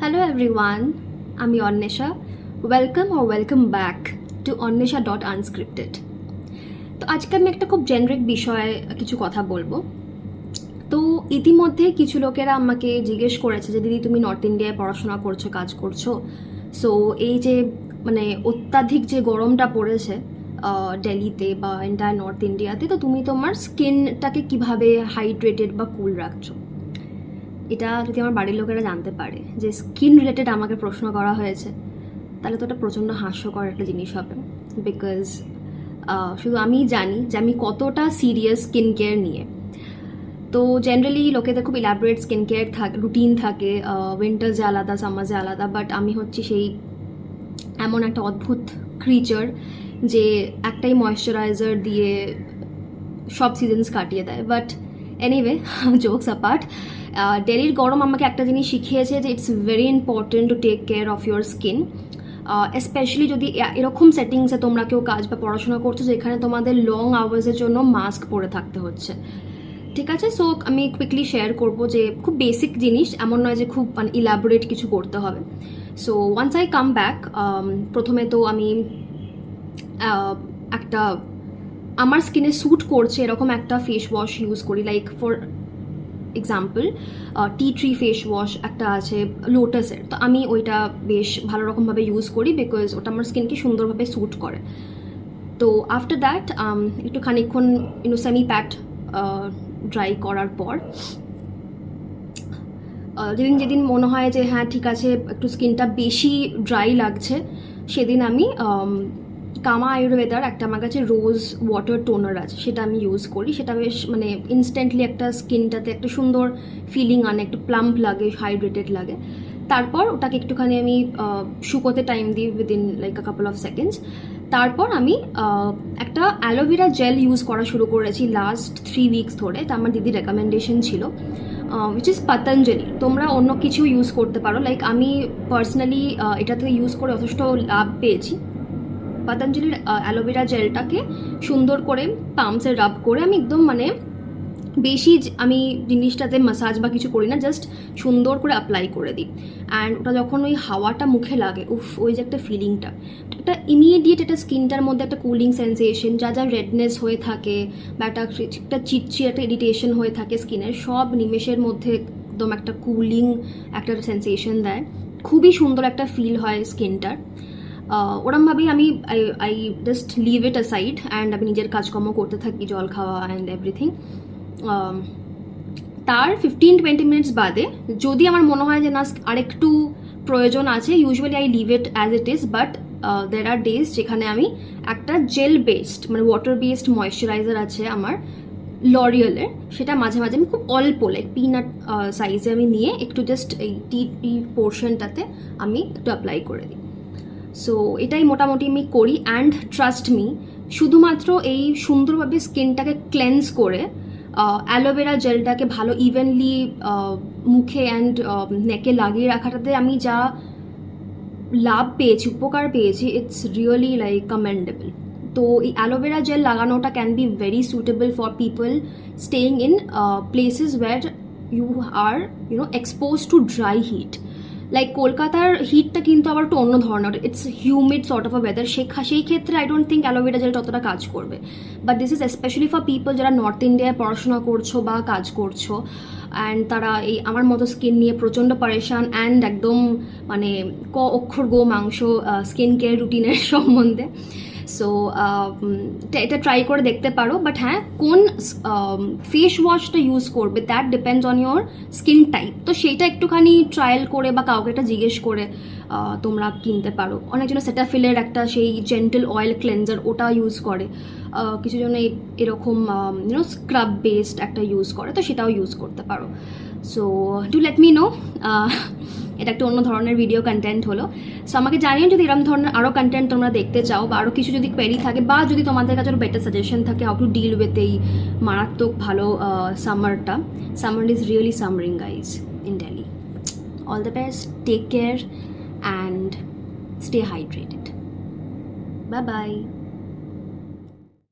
Hello everyone, আমি Anwesha. Welcome back to অন্বেষা.unscripted। তো আজকে আমি একটা খুব জেনারিক বিষয়ে কিছু কথা বলবো। তো ইতিমধ্যে কিছু লোকেরা আমাকে জিজ্ঞেস করেছে যে দিদি তুমি নর্থ ইন্ডিয়ায় পড়াশোনা করছো, কাজ করছো, সো এই যে অত্যাধিক যে গরমটা পড়েছে দিল্লিতে বা এন্টায়ার নর্থ ইন্ডিয়াতে, তো তুমি তোমার স্কিনটাকে কিভাবে হাইড্রেটেড বা কুল রাখছো। এটা যদি আমার বাড়ির লোকেরা জানতে পারে যে স্কিন রিলেটেড আমাকে প্রশ্ন করা হয়েছে, তাহলে তো এটা প্রচণ্ড হাস্যকর একটা জিনিস হবে। বিকজ শুধু আমিই জানি যে আমি কতটা সিরিয়াস স্কিন কেয়ার নিয়ে। তো জেনারেলি লোকেদের খুব ইলাবোরেট স্কিন কেয়ার রুটিন থাকে, উইন্টার্সে আলাদা, সামার্সে আলাদা, বাট আমি হচ্ছি সেই এমন একটা অদ্ভুত ক্রিচার যে একটাই ময়শ্চারাইজার দিয়ে সব সিজনস কাটিয়ে দেয়। বাট এনিওয়ে, জোকস অ্যাপার্ট, দিল্লির গরম আমাকে একটা জিনিস শিখিয়েছে যে it's very important to take care of your skin, specially যদি এরকম সেটিংসে তোমরা কেউ কাজ বা পড়াশোনা করছো যেখানে তোমাদের লং আওয়ার্সের জন্য মাস্ক পরে থাকতে হচ্ছে। ঠিক আছে, সো আমি কুইকলি শেয়ার করবো যে খুব বেসিক জিনিস, এমন নয় যে খুব ইলাবোরেট কিছু করতে হবে। So once I come back, প্রথমে তো আমি একটা আমার স্কিনে স্যুট করছে এরকম একটা ফেস ওয়াশ ইউজ করি। Like for example, tea tree face wash একটা আছে লোটাসের, তো আমি ওইটা বেশ ভালো রকমভাবে ইউজ করি বিকজ ওটা আমার স্কিনকে সুন্দরভাবে স্যুট করে। তো আফটার দ্যাট একটু খানিকক্ষণ সেমি প্যাট ড্রাই করার পর যেদিন মনে হয় যে হ্যাঁ ঠিক আছে একটু স্কিনটা বেশি ড্রাই লাগছে, সেদিন আমি কামা আয়ুর্বেদার একটা আমার কাছে রোজ ওয়াটার টোনার আছে, সেটা আমি ইউজ করি। সেটা বেশ ইনস্ট্যান্টলি একটা স্কিনটাতে একটা সুন্দর ফিলিং আনে, একটু প্লাম্প লাগে, হাইড্রেটেড লাগে। তারপর ওটাকে একটুখানি আমি শুকোতে টাইম দিই within like a couple of seconds. তারপর আমি একটা অ্যালোভেরা জেল ইউজ করা শুরু করেছি লাস্ট 3 weeks ধরে। এটা আমার দিদির রেকমেন্ডেশন ছিল, উইচ ইজ পতঞ্জলি। তোমরা অন্য কিছু ইউজ করতে পারো, লাইক আমি পার্সোনালি এটা থেকে ইউজ করে যথেষ্ট লাভ পেয়েছি। পতঞ্জলির অ্যালোভেরা জেলটাকে সুন্দর করে পামসে রাব করে আমি একদম বেশি আমি জিনিসটাতে মাসাজ বা কিছু করি না, জাস্ট সুন্দর করে অ্যাপ্লাই করে দিই। অ্যান্ড ওটা যখন ওই হাওয়াটা মুখে লাগে, ওই যে একটা ফিলিংটা, একটা ইমিডিয়েট একটা স্কিনটার মধ্যে একটা কুলিং সেন্সেশন, যা রেডনেস হয়ে থাকে বা একটা চিটচি একটা ইরিটেশন হয়ে থাকে স্কিনের, সব নিমেষের মধ্যে একদম একটা কুলিং একটা সেন্সেশন দেয়। খুবই সুন্দর একটা ফিল হয় স্কিনটার। ওরমভাবেই আমি I just leave it aside and আমি নিজের কাজকর্ম করতে থাকি, জল খাওয়া অ্যান্ড এভরিথিং। তার 15-20 মিনিটস বাদে যদি আমার মনে হয় যে না আরেকটু প্রয়োজন আছে, usually I leave it as it is, but there are days যেখানে আমি একটা gel based water based moisturiser আছে আমার লরিয়ালের, সেটা মাঝে মাঝে আমি খুব অল্প লাইক পিনাট সাইজে আমি নিয়ে একটু জাস্ট এই টি পোর্শনটাতে আমি একটু অ্যাপ্লাই করে দিই। সো এটাই মোটামুটি আমি করি। অ্যান্ড ট্রাস্ট মি, শুধুমাত্র এই সুন্দরভাবে স্কিনটাকে ক্লেন্স করে অ্যালোভেরা জেলটাকে ভালো ইভেনলি মুখে অ্যান্ড নেকে লাগিয়ে রাখাটাতে আমি যা লাভ পেয়েছি, উপকার পেয়েছি, ইটস রিয়েলি লাইক কমেন্ডেবল। তো এই অ্যালোভেরা জেল লাগানোটা can be very suitable for people staying in places where you are expose to dry heat. Like কলকাতার হিটটা কিন্তু আবার একটু অন্য ধরনের, it's humid sort of a weather, সেই ক্ষেত্রে I don't think aloe vera gel ততটা কাজ করবে। But this is specially for people যারা নর্থ ইন্ডিয়ায় পড়াশোনা করছো বা কাজ করছো অ্যান্ড তারা এই আমার মতো স্কিন নিয়ে প্রচণ্ড পারেশান অ্যান্ড একদম ক অক্ষর গো মাংস স্কিন কেয়ার রুটিনের সম্বন্ধে। সো এটা ট্রাই করে দেখতে পারো। বাট হ্যাঁ, কোন ফেস ওয়াশটা ইউজ করবে that depends on your skin type. তো সেইটা একটুখানি ট্রায়াল করে বা কাউকে একটা জিজ্ঞেস করে তোমরা কিনতে পারো। অনেকজন সেটাফিলের একটা সেই জেন্টেল অয়েল ক্লেনজার ওটা ইউজ করে, কিছু জন এরকম স্ক্রাব বেসড একটা ইউজ করে, তো সেটাও ইউজ করতে পারো। So do let me no. এটা একটা অন্য ধরনের ভিডিও কন্টেন্ট হলো। সো আমাকে জানিয়ে যদি এরকম ধরনের আরও কন্টেন্ট তোমরা দেখতে চাও বা আরও কিছু যদি কোয়েরি থাকে বা যদি তোমাদের কাছে আরও বেটার সাজেশন থাকে হাউ টু ডিল উইথ এই মারাত্মক ভালো সামারটা। Summer is really summering guys in Delhi. All the best, take care and stay hydrated. Bye by.